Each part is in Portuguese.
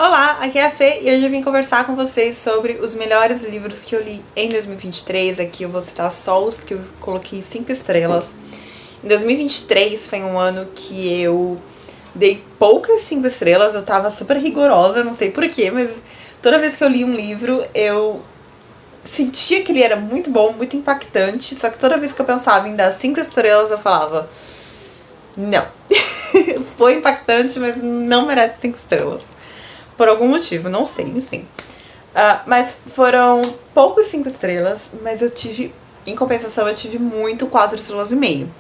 Olá, aqui é a Fê e hoje eu vim conversar com vocês sobre os melhores livros que eu li em 2023. Aqui eu vou citar só os que eu coloquei 5 estrelas. Em 2023 foi um ano que eu dei poucas 5 estrelas, eu tava super rigorosa, não sei porquê, mas toda vez que eu li um livro eu sentia que ele era muito bom, muito impactante, só que toda vez que eu pensava em dar 5 estrelas eu falava, não, foi impactante, mas não merece 5 estrelas. Por algum motivo, não sei, enfim. Mas foram poucos 5 estrelas, mas eu tive, em compensação, eu tive muito 4 estrelas e meio.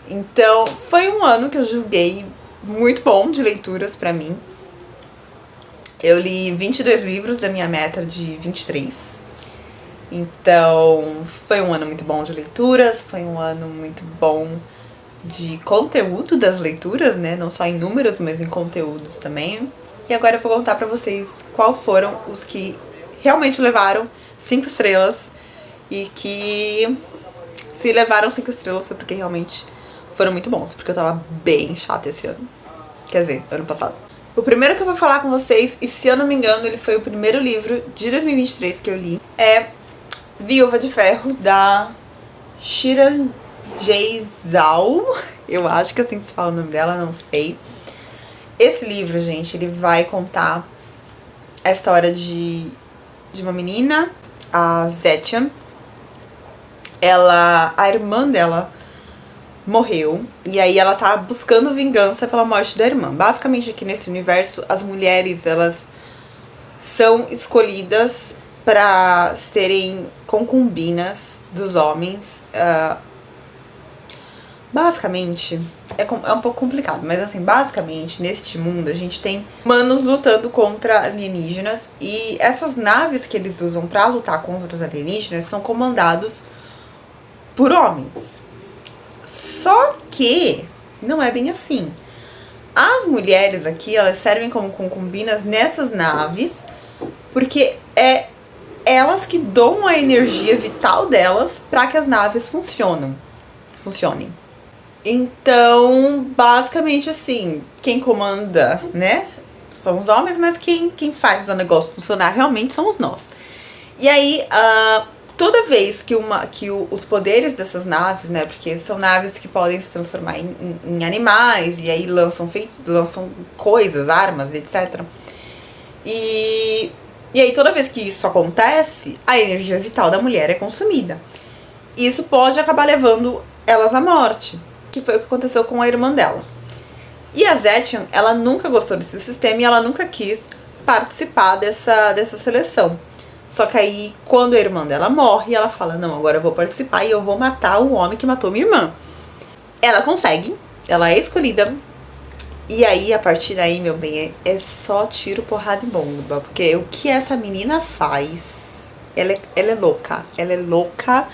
Então, foi um ano que eu julguei muito bom de leituras pra mim. Eu li 22 livros da minha meta de 23. Então, foi um ano muito bom de leituras, foi um ano muito bom de conteúdo das leituras, né? Não só em números, mas em conteúdos também. E agora eu vou contar pra vocês qual foram os que realmente levaram 5 estrelas e que se levaram 5 estrelas foi porque realmente foram muito bons, porque eu tava bem chata esse ano. Quer dizer, ano passado. O primeiro que eu vou falar com vocês, e se eu não me engano ele foi o primeiro livro de 2023 que eu li, é Viúva de Ferro, da Shiran Zhao. Eu acho que é assim que se fala o nome dela, não sei. Esse livro, gente, ele vai contar a história de uma menina, a Zetian. A irmã dela morreu, e aí ela tá buscando vingança pela morte da irmã. Basicamente, aqui nesse universo, as mulheres, elas são escolhidas pra serem concubinas dos homens. Basicamente, é um pouco complicado, mas assim, basicamente, neste mundo, a gente tem humanos lutando contra alienígenas, e essas naves que eles usam pra lutar contra os alienígenas são comandados por homens. Só que não é bem assim. As mulheres aqui, elas servem como concubinas nessas naves, porque é elas que dão a energia vital delas pra que as naves funcionem. Então, basicamente assim, quem comanda, né, são os homens, mas quem faz o negócio funcionar realmente somos nós. E aí, toda vez que os poderes dessas naves, né, porque são naves que podem se transformar em animais, e aí lançam coisas, armas, etc. E aí toda vez que isso acontece, a energia vital da mulher é consumida. E isso pode acabar levando elas à morte, que foi o que aconteceu com a irmã dela. E a Zetian, ela nunca gostou desse sistema e ela nunca quis participar dessa seleção. Só que aí, quando a irmã dela morre, ela fala, não, agora eu vou participar e eu vou matar o homem que matou minha irmã. Ela consegue, ela é escolhida. E aí, a partir daí, meu bem, é só tiro, porrada e bomba. Porque o que essa menina faz, ela é louca. Ela é louca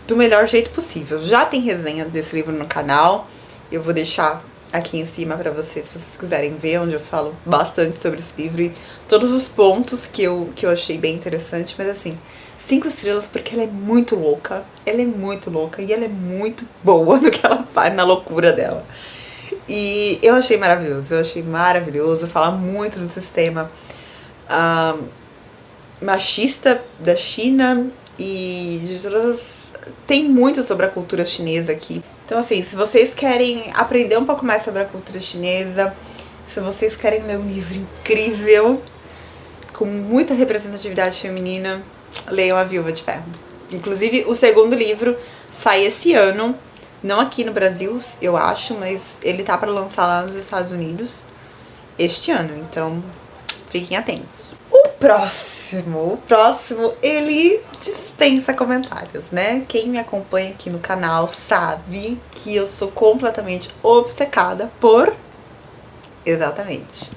do melhor jeito possível. Já tem resenha desse livro no canal. Eu vou deixar aqui em cima pra vocês, se vocês quiserem ver, onde eu falo bastante sobre esse livro e todos os pontos que eu achei bem interessante. Mas assim, 5 estrelas porque ela é muito louca. Ela é muito louca e ela é muito boa no que ela faz, na loucura dela. E eu achei maravilhoso. Fala muito do sistema machista da China e de todas tem muito sobre a cultura chinesa aqui. Então assim, se vocês querem aprender um pouco mais sobre a cultura chinesa, se vocês querem ler um livro incrível, com muita representatividade feminina, leiam A Viúva de Ferro. Inclusive, o segundo livro sai esse ano, não aqui no Brasil, eu acho, mas ele tá pra lançar lá nos Estados Unidos este ano, então fiquem atentos. O próximo, ele dispensa comentários, né? Quem me acompanha aqui no canal sabe que eu sou completamente obcecada por... Exatamente.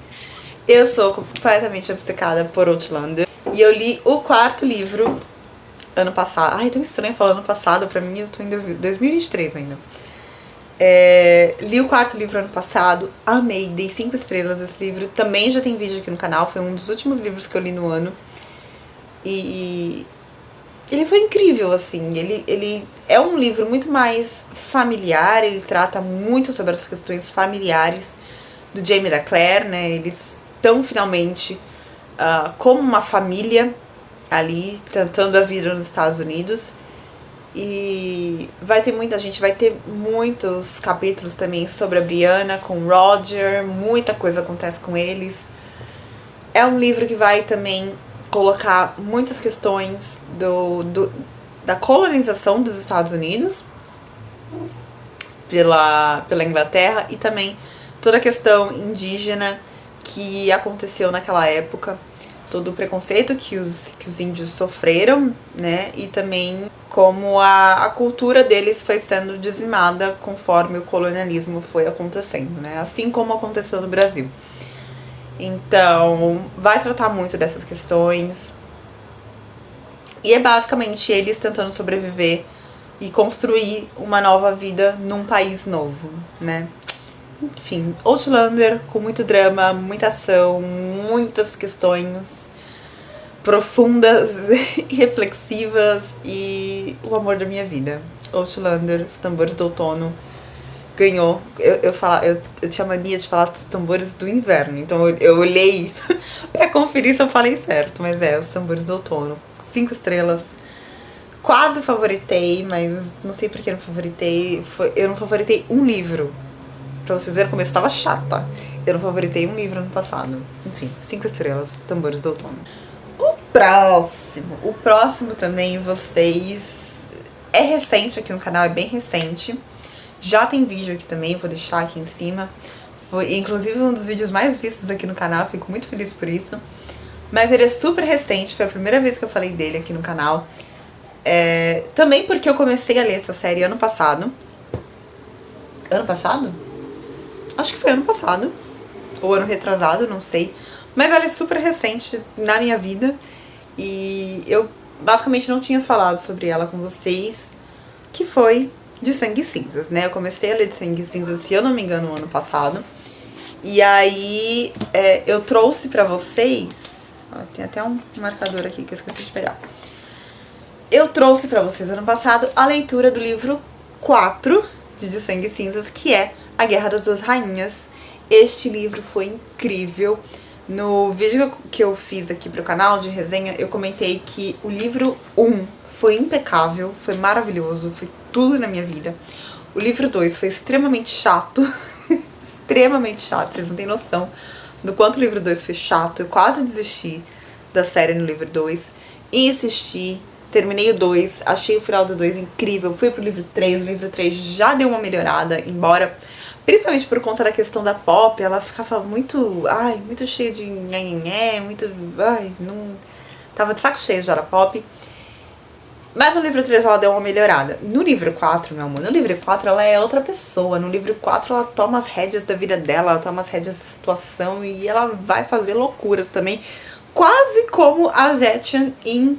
Eu sou completamente obcecada por Outlander. E eu li o 4º livro ano passado. Ai, tão estranho falar ano passado, pra mim eu tô em 2023 ainda. Li o 4º livro ano passado, amei, dei 5 estrelas esse livro. Também já tem vídeo aqui no canal, foi um dos últimos livros que eu li no ano. E ele foi incrível, assim, ele é um livro muito mais familiar, ele trata muito sobre as questões familiares do Jamie e da Claire, né, eles estão finalmente como uma família ali, tentando a vida nos Estados Unidos. E vai ter muitos capítulos também sobre a Brianna com o Roger, muita coisa acontece com eles. É um livro que vai também colocar muitas questões da colonização dos Estados Unidos pela Inglaterra e também toda a questão indígena que aconteceu naquela época, todo o preconceito que os índios sofreram, né, e também como a cultura deles foi sendo dizimada conforme o colonialismo foi acontecendo, né, assim como aconteceu no Brasil. Então, vai tratar muito dessas questões. E é basicamente eles tentando sobreviver e construir uma nova vida num país novo, né? Enfim, Outlander com muito drama, muita ação, muitas questões profundas e reflexivas e o amor da minha vida. Outlander, Os Tambores do Outono, ganhou. Eu tinha mania de falar dos Tambores do Inverno, então eu olhei pra conferir se eu falei certo, mas Os Tambores do Outono. 5 estrelas. Quase favoritei, mas não sei por que não favoritei. Eu não favoritei um livro. Pra vocês verem como eu estava chata. Eu não favoritei um livro ano passado. Enfim, 5 estrelas, Tambores do Outono. O próximo também, vocês... É recente aqui no canal, é bem recente. Já tem vídeo aqui também, vou deixar aqui em cima. Foi inclusive um dos vídeos mais vistos aqui no canal, fico muito feliz por isso. Mas ele é super recente, foi a primeira vez que eu falei dele aqui no canal. Também porque eu comecei a ler essa série ano passado. Ano passado? Acho que foi ano passado. Ou ano retrasado, não sei. Mas ela é super recente na minha vida. E eu basicamente não tinha falado sobre ela com vocês. Que foi de Sangue e Cinzas, né? Eu comecei a ler de Sangue e Cinzas, se eu não me engano, no ano passado. E aí eu trouxe pra vocês... Ó, tem até um marcador aqui que eu esqueci de pegar. Eu trouxe pra vocês ano passado a leitura do livro 4 de Sangue e Cinzas, que é A Guerra das Duas Rainhas. Este livro foi incrível. No vídeo que eu fiz aqui pro canal de resenha, eu comentei que o livro 1 foi impecável, foi maravilhoso, foi tudo na minha vida. O livro 2 foi extremamente chato, extremamente chato, vocês não têm noção do quanto o livro 2 foi chato. Eu quase desisti da série no livro 2, insisti, terminei o 2, achei o final do 2 incrível, fui pro livro 3, o livro 3 já deu uma melhorada, embora... Principalmente por conta da questão da Pop, ela ficava muito cheia de nhenhenhé, não... Tava de saco cheio já da Pop. Mas no livro 3 ela deu uma melhorada. No livro 4, meu amor, no livro 4 ela é outra pessoa. No livro 4 ela toma as rédeas da vida dela, ela toma as rédeas da situação e ela vai fazer loucuras também. Quase como a Zetchen em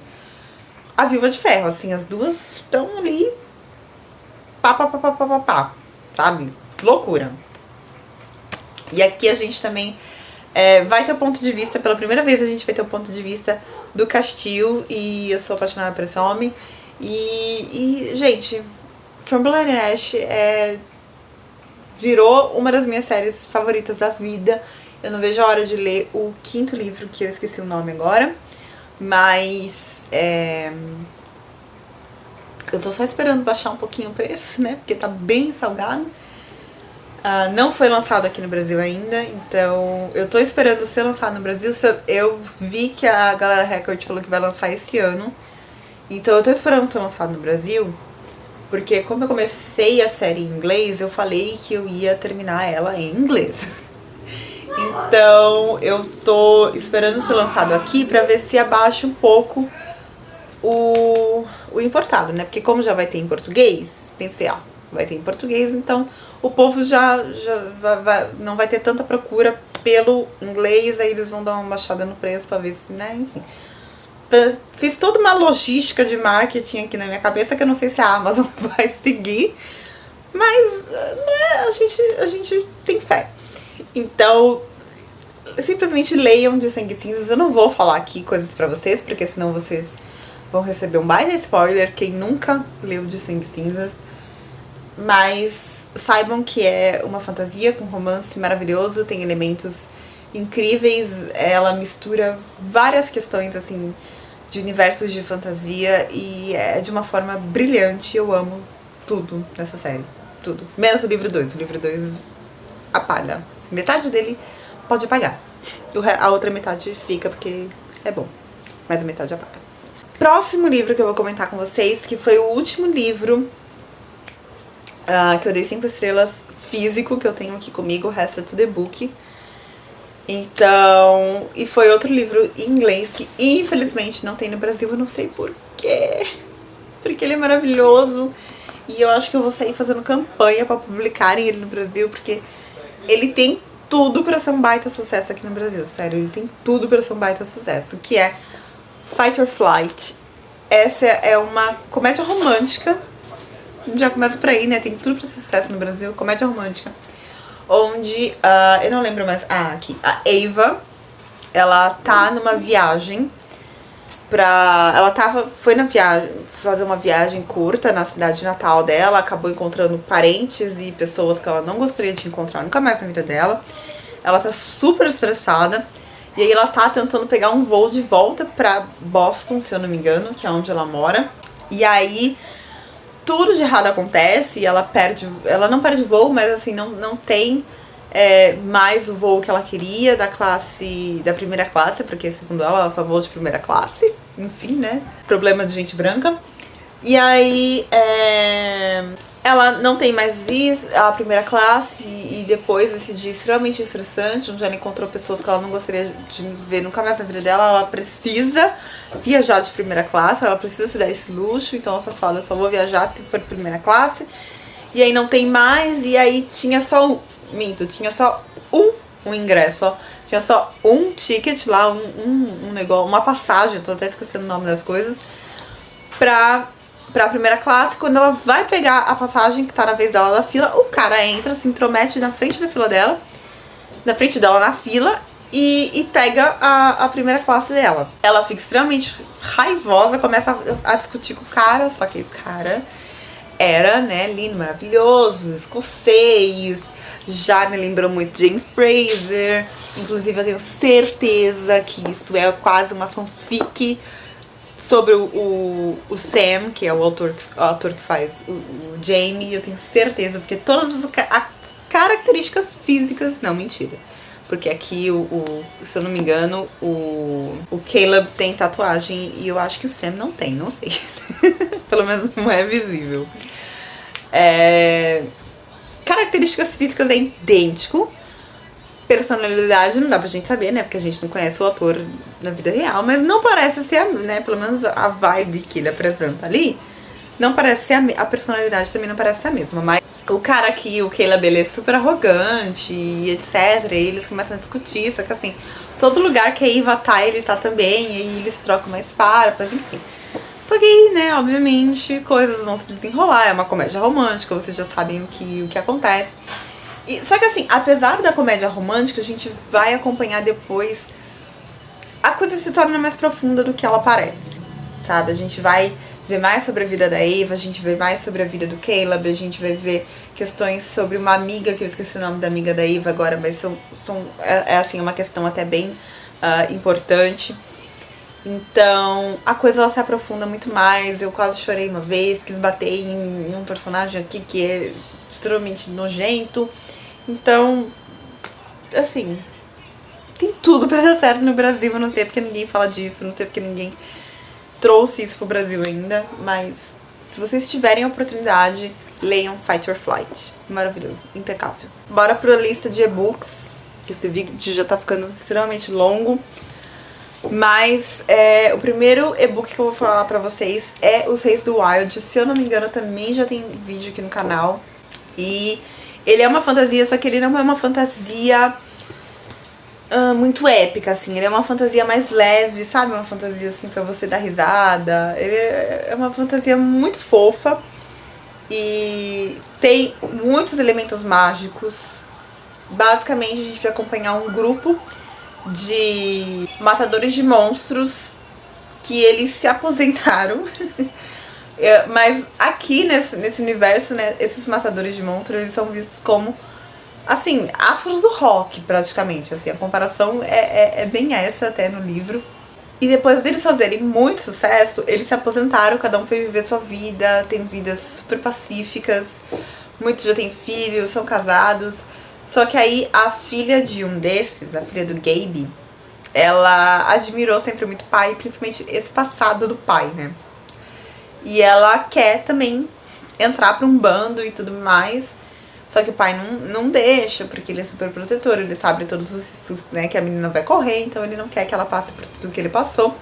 A Viúva de Ferro, assim, as duas estão ali sabe? Loucura. E aqui a gente também vai ter o ponto de vista, pela primeira vez a gente vai ter o ponto de vista do Castile, e eu sou apaixonada por esse homem. E gente, From Blood and Ash virou uma das minhas séries favoritas da vida. Eu não vejo a hora de ler o 5º livro, que eu esqueci o nome agora, mas eu tô só esperando baixar um pouquinho o preço, né, porque tá bem salgado. Não foi lançado aqui no Brasil ainda, então eu tô esperando ser lançado no Brasil. Eu vi que a Galera Record falou que vai lançar esse ano, então eu tô esperando ser lançado no Brasil, porque como eu comecei a série em inglês, eu falei que eu ia terminar ela em inglês. Então eu tô esperando ser lançado aqui pra ver se abaixa um pouco o importado, né? Porque como já vai ter em português, pensei, vai ter em português, então o povo já não vai ter tanta procura pelo inglês, aí eles vão dar uma baixada no preço pra ver se, né, enfim. Fiz toda uma logística de marketing aqui na minha cabeça, que eu não sei se a Amazon vai seguir, mas, né, a gente tem fé. Então, simplesmente leiam de Sangue e Cinzas. Eu não vou falar aqui coisas pra vocês, porque senão vocês vão receber um baita spoiler, quem nunca leu de Sangue e Cinzas. Mas saibam que é uma fantasia com romance maravilhoso, tem elementos incríveis. Ela mistura várias questões, assim, de universos de fantasia e é de uma forma brilhante. Eu amo tudo nessa série. Tudo. Menos o livro 2. O livro 2 apaga. Metade dele pode apagar. A outra metade fica porque é bom. Mas a metade apaga. Próximo livro que eu vou comentar com vocês, que foi o último livro que eu dei 5 estrelas físico, que eu tenho aqui comigo, o resto é tudo e-book. Então, e foi outro livro em inglês que infelizmente não tem no Brasil, eu não sei porquê. Porque ele é maravilhoso e eu acho que eu vou sair fazendo campanha pra publicarem ele no Brasil, porque ele tem tudo pra ser um baita sucesso aqui no Brasil, sério, ele tem tudo pra ser um baita sucesso, que é Fight or Flight. Essa é uma comédia romântica, já começa por aí, né, tem tudo pra ser sucesso no Brasil, comédia romântica, onde, eu não lembro mais, aqui, a Ava, ela tá numa viagem foi na viagem, fazer uma viagem curta na cidade natal dela, acabou encontrando parentes e pessoas que ela não gostaria de encontrar nunca mais na vida dela. Ela tá super estressada, e aí ela tá tentando pegar um voo de volta pra Boston, se eu não me engano, que é onde ela mora, e aí tudo de errado acontece e ela não perde voo, mas assim, não tem mais o voo que ela queria da primeira classe, porque segundo ela só voa de primeira classe, enfim, né, problema de gente branca. E aí ela não tem mais a primeira classe e depois desse dia extremamente estressante, onde ela encontrou pessoas que ela não gostaria de ver nunca mais na vida dela, ela precisa viajar de primeira classe, ela precisa se dar esse luxo, então ela só fala, eu só vou viajar se for de primeira classe. E aí não tem mais, e aí tinha só um ingresso, ó. Tinha só um ticket lá, um negócio, uma passagem, tô até esquecendo o nome das coisas, pra primeira classe. Quando ela vai pegar a passagem que tá na vez dela da fila, o cara entra, se intromete na frente da fila dela, na frente dela na fila, e pega a primeira classe dela. Ela fica extremamente raivosa, começa a discutir com o cara, só que o cara era, né, lindo, maravilhoso, escocês, já me lembrou muito Jane Fraser, inclusive eu tenho certeza que isso é quase uma fanfic sobre o Sam, que é o ator que faz o Jamie, eu tenho certeza, porque todas as características físicas, não, mentira, porque aqui, se eu não me engano, o Caleb tem tatuagem e eu acho que o Sam não tem, não sei. Pelo menos não é visível. Características físicas é idêntico. Personalidade não dá pra gente saber, né? Porque a gente não conhece o ator na vida real, mas não parece ser, né? Pelo menos a vibe que ele apresenta ali, não parece ser a personalidade também não parece ser a mesma, mas o cara aqui, o Caleb, ele é super arrogante e etc, e eles começam a discutir, só que assim, todo lugar que a Eva tá, ele tá também, e aí eles trocam mais farpas, enfim. Só que aí, né, obviamente, coisas vão se desenrolar, é uma comédia romântica, vocês já sabem o que acontece. Só que assim, apesar da comédia romântica, a gente vai acompanhar depois, a coisa se torna mais profunda do que ela parece, sabe? A gente vai ver mais sobre a vida da Eva, a gente vê mais sobre a vida do Caleb, a gente vai ver questões sobre uma amiga, que eu esqueci o nome da amiga da Eva agora, mas assim, uma questão até bem importante. Então, a coisa ela se aprofunda muito mais, eu quase chorei uma vez, quis bater em um personagem aqui que é extremamente nojento. Então, assim, tem tudo pra dar certo no Brasil, eu não sei porque ninguém fala disso, não sei porque ninguém trouxe isso pro Brasil ainda, mas se vocês tiverem a oportunidade, leiam Fight or Flight. Maravilhoso, impecável. Bora pra lista de e-books, que esse vídeo já tá ficando extremamente longo. Mas o primeiro e-book que eu vou falar pra vocês é Os Reis do Wild. Se eu não me engano, também já tem vídeo aqui no canal. E ele é uma fantasia, só que ele não é uma fantasia muito épica, assim. Ele é uma fantasia mais leve, sabe? Uma fantasia, assim, pra você dar risada. Ele é uma fantasia muito fofa. E tem muitos elementos mágicos. Basicamente, a gente vai acompanhar um grupo de matadores de monstros que eles se aposentaram. Mas aqui nesse universo, né, esses matadores de monstros, eles são vistos como assim, astros do rock, praticamente, assim, a comparação é bem essa até no livro. E depois deles fazerem muito sucesso, eles se aposentaram, cada um foi viver sua vida, tem vidas super pacíficas, muitos já têm filhos, são casados. Só que aí a filha de um desses, a filha do Gabe, ela admirou sempre muito o pai, principalmente esse passado do pai, né? E ela quer também entrar pra um bando e tudo mais. Só que o pai não deixa, porque ele é super protetor, ele sabe todos os riscos, né, que a menina vai correr, então ele não quer que ela passe por tudo que ele passou.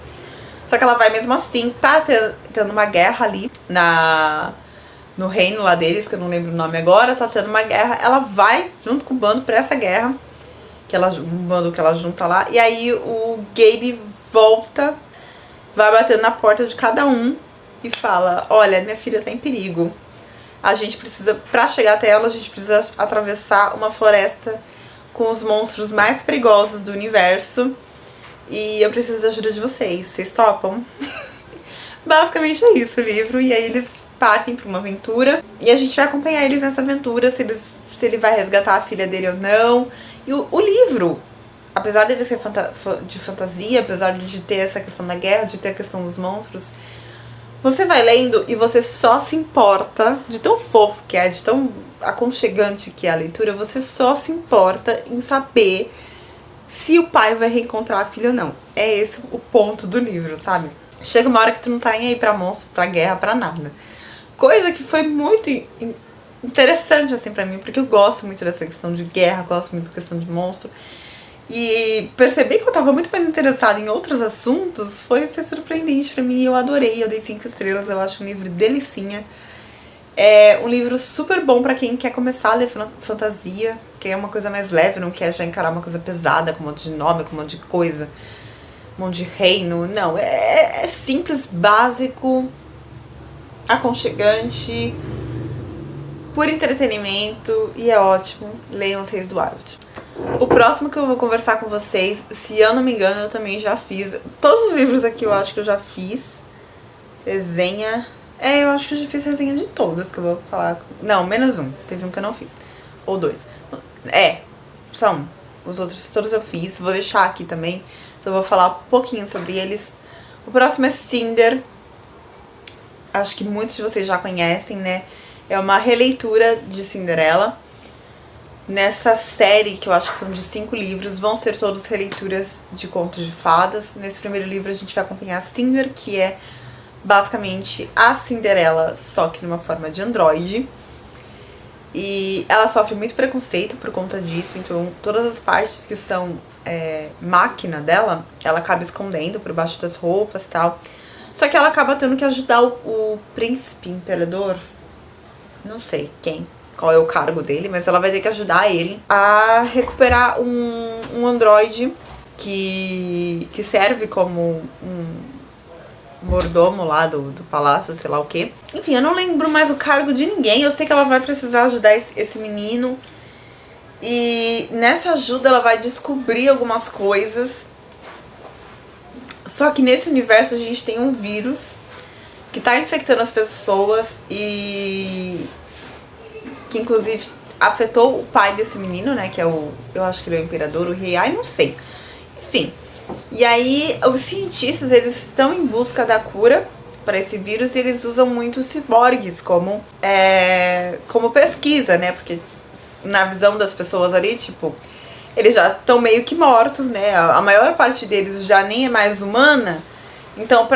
Só que ela vai mesmo assim, tá tendo uma guerra ali no reino lá deles, que eu não lembro o nome agora, tá tendo uma guerra, ela vai junto com o bando pra essa guerra, um bando que ela junta lá, e aí o Gabe volta, vai batendo na porta de cada um e fala, olha, minha filha tá em perigo. A gente precisa, pra chegar até ela, a gente precisa atravessar uma floresta com os monstros mais perigosos do universo. E eu preciso da ajuda de vocês. Vocês topam? Basicamente é isso o livro. E aí eles partem pra uma aventura. E a gente vai acompanhar eles nessa aventura, se ele vai resgatar a filha dele ou não. E o livro, apesar de ele ser de fantasia, apesar de ter essa questão da guerra, de ter a questão dos monstros, você vai lendo e você só se importa, de tão fofo que é, de tão aconchegante que é a leitura, você só se importa em saber se o pai vai reencontrar a filha ou não. É esse o ponto do livro, sabe? Chega uma hora que tu não tá nem aí pra monstro, pra guerra, pra nada. Coisa que foi muito interessante, assim, pra mim, porque eu gosto muito dessa questão de guerra, gosto muito da questão de monstro. E perceber que eu tava muito mais interessada em outros assuntos foi surpreendente pra mim. Eu adorei, eu dei 5 estrelas, eu acho um livro delicinha. É um livro super bom pra quem quer começar a ler fantasia, que é uma coisa mais leve, não quer já encarar uma coisa pesada, com um monte de nome, com um monte de coisa, um monte de reino. Não, é simples, básico, aconchegante, por entretenimento, e é ótimo. Leiam Os Reis do Arut. O próximo que eu vou conversar com vocês, se eu não me engano, eu também já fiz. Todos os livros aqui eu acho que eu já fiz resenha. Eu acho que eu já fiz resenha de todos que eu vou falar. Não, menos um. Teve um que eu não fiz. Ou 2. Só um. Os outros todos eu fiz. Vou deixar aqui também. Então eu vou falar um pouquinho sobre eles. O próximo é Cinder. Acho que muitos de vocês já conhecem, né? É uma releitura de Cinderela. Nessa série, que eu acho que são de 5 livros, vão ser todos releituras de contos de fadas. Nesse primeiro livro a gente vai acompanhar a Cinder, que é basicamente a Cinderela, só que numa forma de androide. E ela sofre muito preconceito por conta disso, então todas as partes que são máquina dela, ela acaba escondendo por baixo das roupas e tal. Só que ela acaba tendo que ajudar o príncipe, imperador, não sei qual é o cargo dele, mas ela vai ter que ajudar ele a recuperar um androide que serve como um mordomo lá do palácio, sei lá o quê. Enfim, eu não lembro mais o cargo de ninguém, eu sei que ela vai precisar ajudar esse menino. E nessa ajuda ela vai descobrir algumas coisas. Só que nesse universo a gente tem um vírus que tá infectando as pessoas e que inclusive afetou o pai desse menino, né, que é eu acho que ele é o imperador, o rei, não sei. Enfim, e aí os cientistas, eles estão em busca da cura para esse vírus e eles usam muito os ciborgues como pesquisa, né, porque na visão das pessoas ali, tipo, eles já estão meio que mortos, né, a maior parte deles já nem é mais humana, então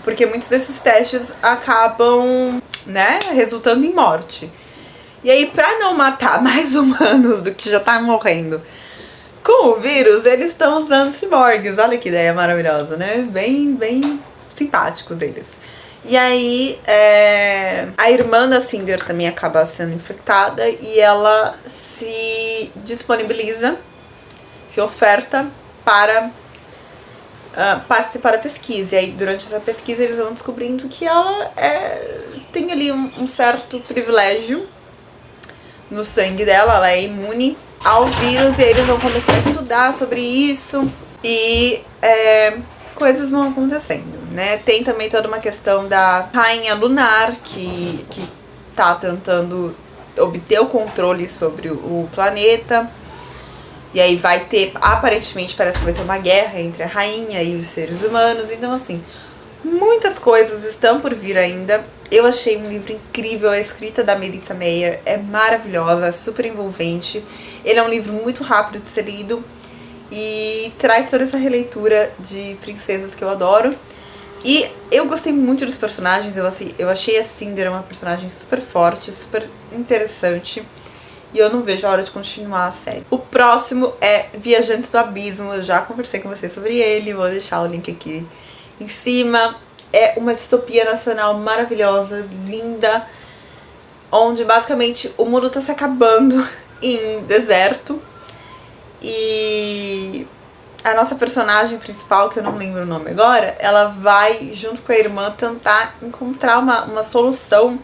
porque muitos desses testes acabam, né, resultando em morte. E aí, pra não matar mais humanos do que já tá morrendo com o vírus, eles estão usando ciborgues. Olha que ideia maravilhosa, né? Bem simpáticos eles. E aí, a irmã da Cinder também acaba sendo infectada e ela se disponibiliza, se oferta para participar da pesquisa. E aí, durante essa pesquisa, eles vão descobrindo que ela tem ali um certo privilégio no sangue dela, ela é imune ao vírus, e aí eles vão começar a estudar sobre isso e coisas vão acontecendo, né? Tem também toda uma questão da rainha lunar que tá tentando obter o controle sobre o planeta. E aí vai ter, aparentemente parece que vai ter uma guerra entre a rainha e os seres humanos. Então assim, muitas coisas estão por vir ainda. Eu achei um livro incrível, a escrita da Melissa Meyer é maravilhosa, é super envolvente. Ele é um livro muito rápido de ser lido e traz toda essa releitura de princesas que eu adoro. E eu gostei muito dos personagens, eu achei a Cinder uma personagem super forte, super interessante. E eu não vejo a hora de continuar a série. O próximo é Viajantes do Abismo, eu já conversei com vocês sobre ele, vou deixar o link aqui em cima. É uma distopia nacional maravilhosa, linda, onde basicamente o mundo tá se acabando em deserto. E a nossa personagem principal, que eu não lembro o nome agora, ela vai, junto com a irmã, tentar encontrar uma solução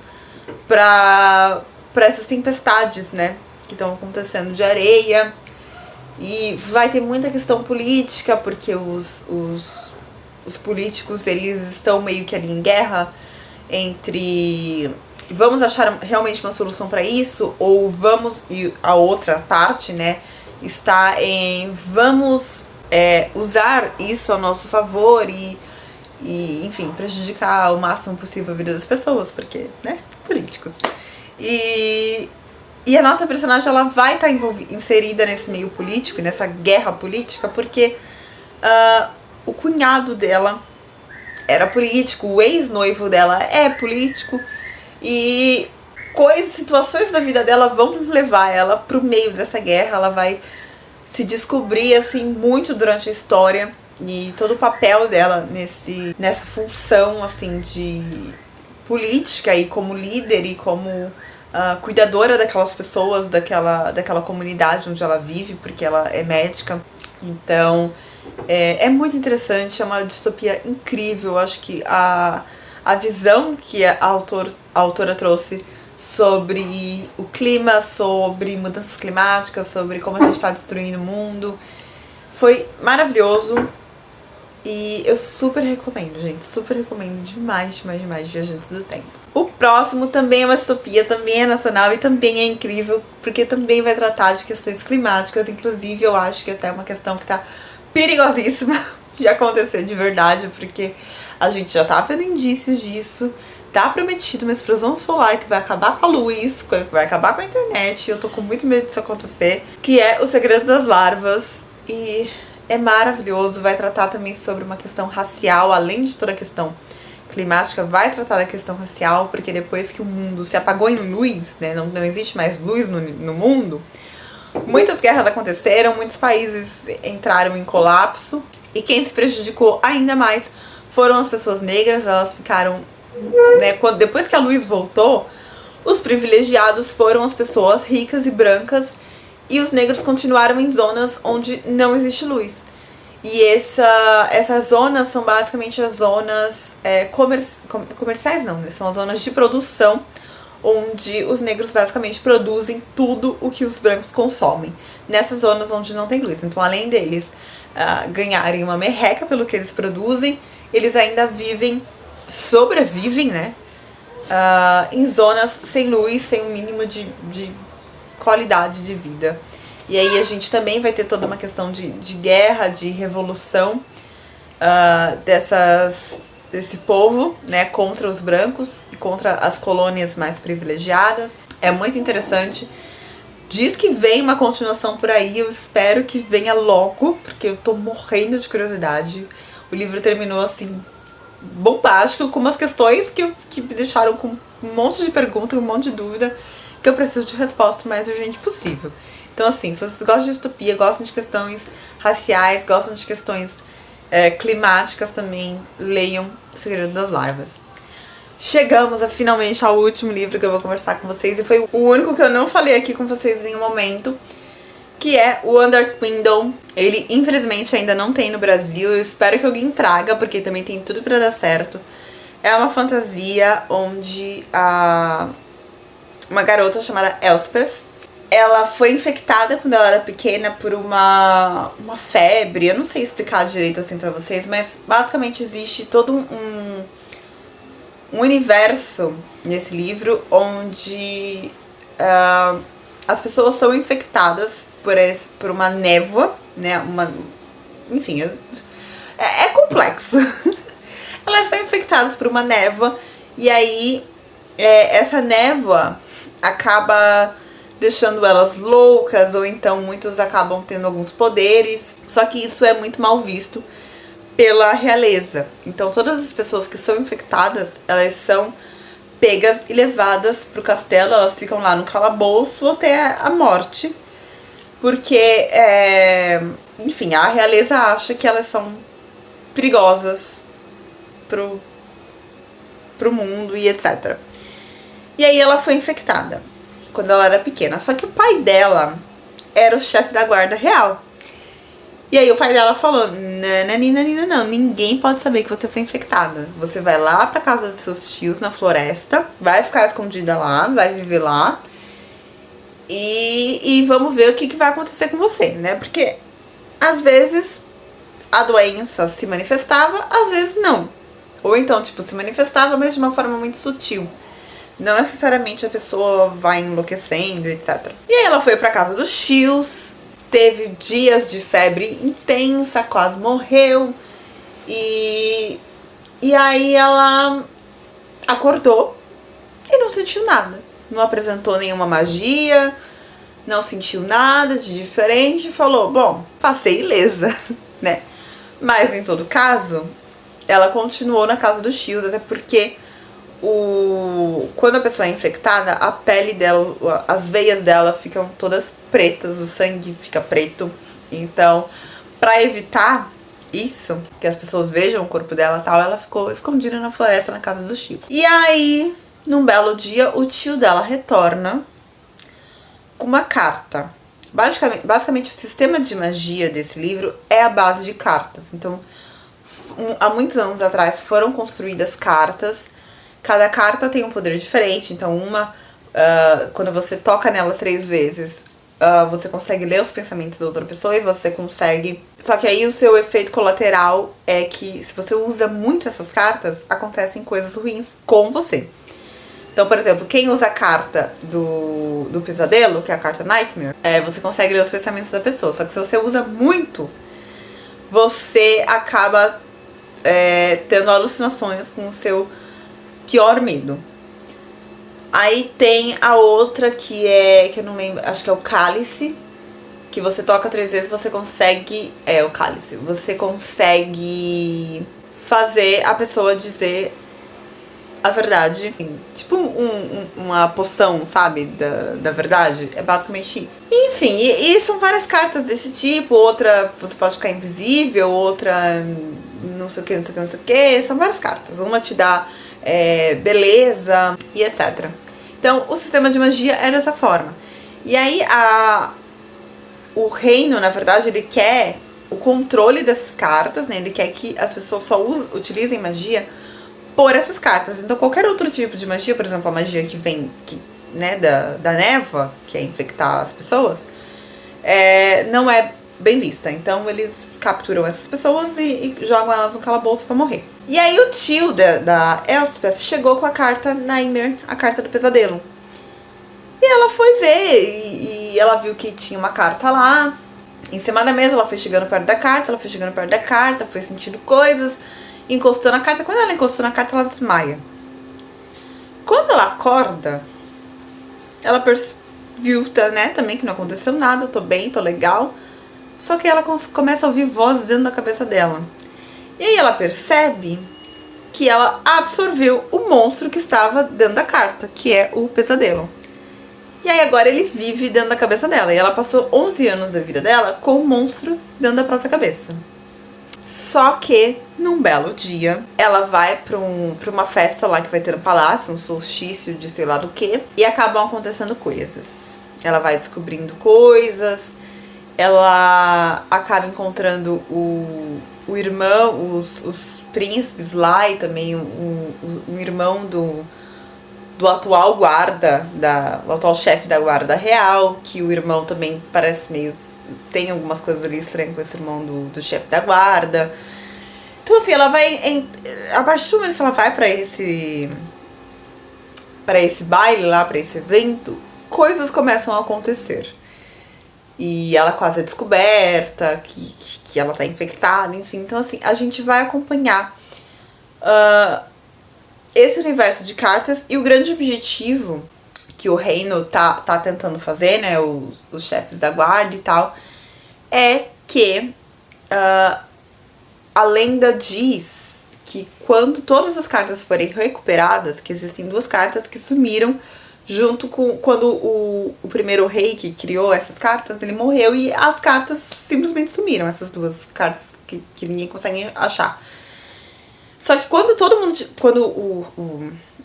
pra essas tempestades, né, que estão acontecendo de areia. E vai ter muita questão política, porque os políticos, eles estão meio que ali em guerra entre vamos achar realmente uma solução para isso, ou vamos, e a outra parte, né, está em vamos usar isso a nosso favor e enfim, prejudicar o máximo possível a vida das pessoas, porque, né, políticos. E a nossa personagem, ela vai estar inserida nesse meio político, nessa guerra política, porque o cunhado dela era político, o ex-noivo dela é político, e situações da vida dela vão levar ela pro meio dessa guerra. Ela vai se descobrir, assim, muito durante a história, e todo o papel dela nessa função, assim, de política e como líder e como cuidadora daquelas pessoas, daquela comunidade onde ela vive, porque ela é médica. Então é muito interessante, é uma distopia incrível. Eu acho que a visão que a autora trouxe sobre o clima, sobre mudanças climáticas, sobre como a gente está destruindo o mundo, foi maravilhoso. E eu super recomendo, gente, super recomendo demais Viajantes do Tempo. O próximo também é uma distopia, também é nacional e também é incrível, porque também vai tratar de questões climáticas. Inclusive, eu acho que até é uma questão que tá perigosíssima de acontecer de verdade, porque a gente já tá vendo indícios disso. Tá prometido uma explosão solar que vai acabar com a luz, que vai acabar com a internet, e eu tô com muito medo disso acontecer, que é O Segredo das Larvas. E é maravilhoso, vai tratar também sobre uma questão racial, além de toda a questão climática, vai tratar da questão racial, porque depois que o mundo se apagou em luz, né, não existe mais luz no mundo, muitas guerras aconteceram, muitos países entraram em colapso, e quem se prejudicou ainda mais foram as pessoas negras. Elas ficaram, né, depois que a luz voltou, os privilegiados foram as pessoas ricas e brancas, e os negros continuaram em zonas onde não existe luz. E essas zonas são basicamente as zonas comerciais, não, né? São as zonas de produção, onde os negros basicamente produzem tudo o que os brancos consomem, nessas zonas onde não tem luz. Então, além deles ganharem uma merreca pelo que eles produzem, eles ainda sobrevivem, né, em zonas sem luz, sem um mínimo de qualidade de vida. E aí a gente também vai ter toda uma questão de guerra, de revolução desse povo, né, contra os brancos e contra as colônias mais privilegiadas. É muito interessante. Diz que vem uma continuação por aí, eu espero que venha logo, porque eu tô morrendo de curiosidade. O livro terminou assim, bombástico, com umas questões que me deixaram com um monte de perguntas, um monte de dúvida, que eu preciso de resposta o mais urgente possível. Então, assim, se vocês gostam de distopia, gostam de questões raciais, gostam de questões climáticas também, leiam O Segredo das Larvas. Chegamos finalmente ao último livro que eu vou conversar com vocês, e foi o único que eu não falei aqui com vocês em um momento, que é o Under Kingdom. Ele, infelizmente, ainda não tem no Brasil. Eu espero que alguém traga, porque também tem tudo pra dar certo. É uma fantasia onde uma garota chamada Elspeth, ela foi infectada quando ela era pequena por uma febre. Eu não sei explicar direito assim pra vocês, mas basicamente existe todo um universo nesse livro onde as pessoas são infectadas por uma névoa, né? Enfim, é complexo. Elas são infectadas por uma névoa e aí essa névoa acaba deixando elas loucas, ou então muitos acabam tendo alguns poderes. Só que isso é muito mal visto pela realeza. Então todas as pessoas que são infectadas, elas são pegas e levadas pro castelo, elas ficam lá no calabouço até a morte. Porque, enfim, a realeza acha que elas são perigosas pro mundo e etc. E aí ela foi infectada quando ela era pequena. Só que o pai dela era o chefe da guarda real. E aí o pai dela falou, não, ninguém pode saber que você foi infectada. Você vai lá pra casa dos seus tios na floresta, vai ficar escondida lá, vai viver lá. E vamos ver o que vai acontecer com você, né? Porque às vezes a doença se manifestava, às vezes não. Ou então, tipo, se manifestava, mas de uma forma muito sutil. Não necessariamente a pessoa vai enlouquecendo, etc. E aí ela foi pra casa dos tios, teve dias de febre intensa, quase morreu. E aí ela acordou e não sentiu nada. Não apresentou nenhuma magia, não sentiu nada de diferente. Falou, bom, passei ilesa, né? Mas em todo caso, ela continuou na casa dos tios, até porque quando a pessoa é infectada, a pele dela, as veias dela ficam todas pretas, o sangue fica preto. Então, pra evitar isso, que as pessoas vejam o corpo dela e tal, ela ficou escondida na floresta na casa dos tios. E aí, num belo dia, o tio dela retorna com uma carta. Basicamente, o sistema de magia desse livro é a base de cartas. Então, há muitos anos atrás foram construídas cartas. Cada carta tem um poder diferente. Então, quando você toca nela 3 vezes, você consegue ler os pensamentos da outra pessoa e você consegue... Só que aí o seu efeito colateral é que se você usa muito essas cartas, acontecem coisas ruins com você. Então, por exemplo, quem usa a carta do pesadelo, que é a carta Nightmare, você consegue ler os pensamentos da pessoa. Só que se você usa muito, você acaba tendo alucinações com o seu pior medo. Aí tem a outra que eu não lembro, acho que é o cálice, que você toca 3 vezes, você consegue... o cálice. Você consegue fazer a pessoa dizer a verdade. Tipo uma poção, sabe? Da verdade. É basicamente isso. Enfim, e são várias cartas desse tipo. Outra você pode ficar invisível, outra não sei o que, não sei o que, não sei o que. São várias cartas. Uma te dá beleza e etc. Então, o sistema de magia é dessa forma. E aí, o reino, na verdade, ele quer o controle dessas cartas, né? Ele quer que as pessoas só utilizem magia por essas cartas. Então, qualquer outro tipo de magia, por exemplo, a magia que vem né, da névoa, que é infectar as pessoas, não é bem vista. Então, eles capturam essas pessoas e jogam elas no calabouço pra morrer. E aí, o tio da Elspeth chegou com a carta Nightmare, a carta do pesadelo. E ela foi ver e ela viu que tinha uma carta lá. Em cima da mesa, ela foi chegando perto da carta, foi sentindo coisas, encostou na carta. Quando ela encostou na carta, ela desmaia. Quando ela acorda, ela viu, né, também que não aconteceu nada, tô bem, tô legal. Só que ela começa a ouvir vozes dentro da cabeça dela. E aí ela percebe que ela absorveu o monstro que estava dentro da carta, que é o pesadelo. E aí agora ele vive dentro da cabeça dela. E ela passou 11 anos da vida dela com o monstro dentro da própria cabeça. Só que, num belo dia, ela vai pra uma festa lá que vai ter no palácio, um solstício de sei lá do que, e acabam acontecendo coisas. Ela vai descobrindo coisas, ela acaba encontrando o irmão, os príncipes lá, e também o irmão do atual guarda, o atual chefe da guarda real, que o irmão também parece meio... tem algumas coisas ali estranhas com esse irmão do chefe da guarda. Então assim, ela vai... a partir do momento que ela vai pra esse baile lá, pra esse evento, coisas começam a acontecer. E ela quase é descoberta, que ela tá infectada, enfim. Então, assim, a gente vai acompanhar esse universo de cartas. E o grande objetivo que o reino tá tentando fazer, né, os chefes da guarda e tal, é que a lenda diz que quando todas as cartas forem recuperadas, que existem 2 cartas que sumiram junto com quando o primeiro rei que criou essas cartas, ele morreu e as cartas simplesmente sumiram, essas 2 cartas que ninguém consegue achar. Só que quando todo mundo,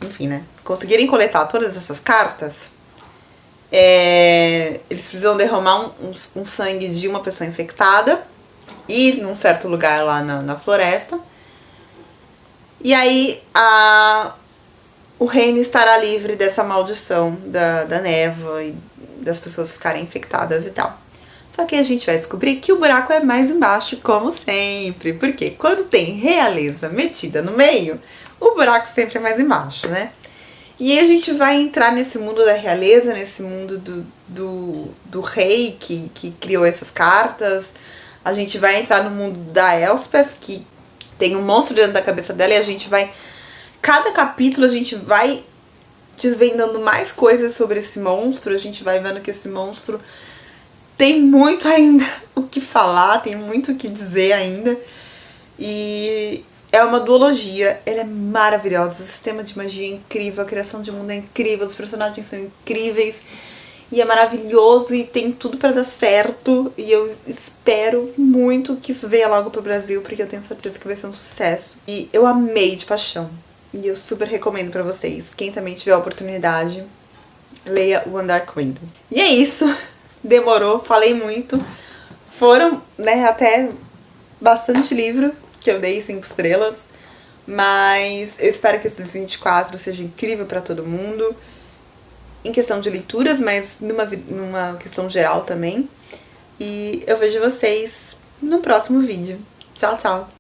enfim, né, conseguirem coletar todas essas cartas, eles precisam derramar um sangue de uma pessoa infectada e num certo lugar lá na floresta. E aí o reino estará livre dessa maldição da névoa e das pessoas ficarem infectadas e tal. Só que a gente vai descobrir que o buraco é mais embaixo, como sempre. Porque quando tem realeza metida no meio, o buraco sempre é mais embaixo, né? E aí a gente vai entrar nesse mundo da realeza, nesse mundo do rei que criou essas cartas. A gente vai entrar no mundo da Elspeth, que tem um monstro dentro da cabeça dela, e a gente vai... Cada capítulo a gente vai desvendando mais coisas sobre esse monstro, a gente vai vendo que esse monstro tem muito ainda o que falar, tem muito o que dizer ainda. E é uma duologia, ela é maravilhosa, o sistema de magia é incrível, a criação de mundo é incrível, os personagens são incríveis. E é maravilhoso e tem tudo pra dar certo. E eu espero muito que isso venha logo pro Brasil, porque eu tenho certeza que vai ser um sucesso. E eu amei de paixão. E eu super recomendo pra vocês. Quem também tiver a oportunidade, leia o Andar Kingdom. E é isso. Demorou, falei muito. Foram, né, até bastante livro que eu dei 5 estrelas. Mas eu espero que esse 2024 seja incrível pra todo mundo. Em questão de leituras, mas numa questão geral também. E eu vejo vocês no próximo vídeo. Tchau, tchau!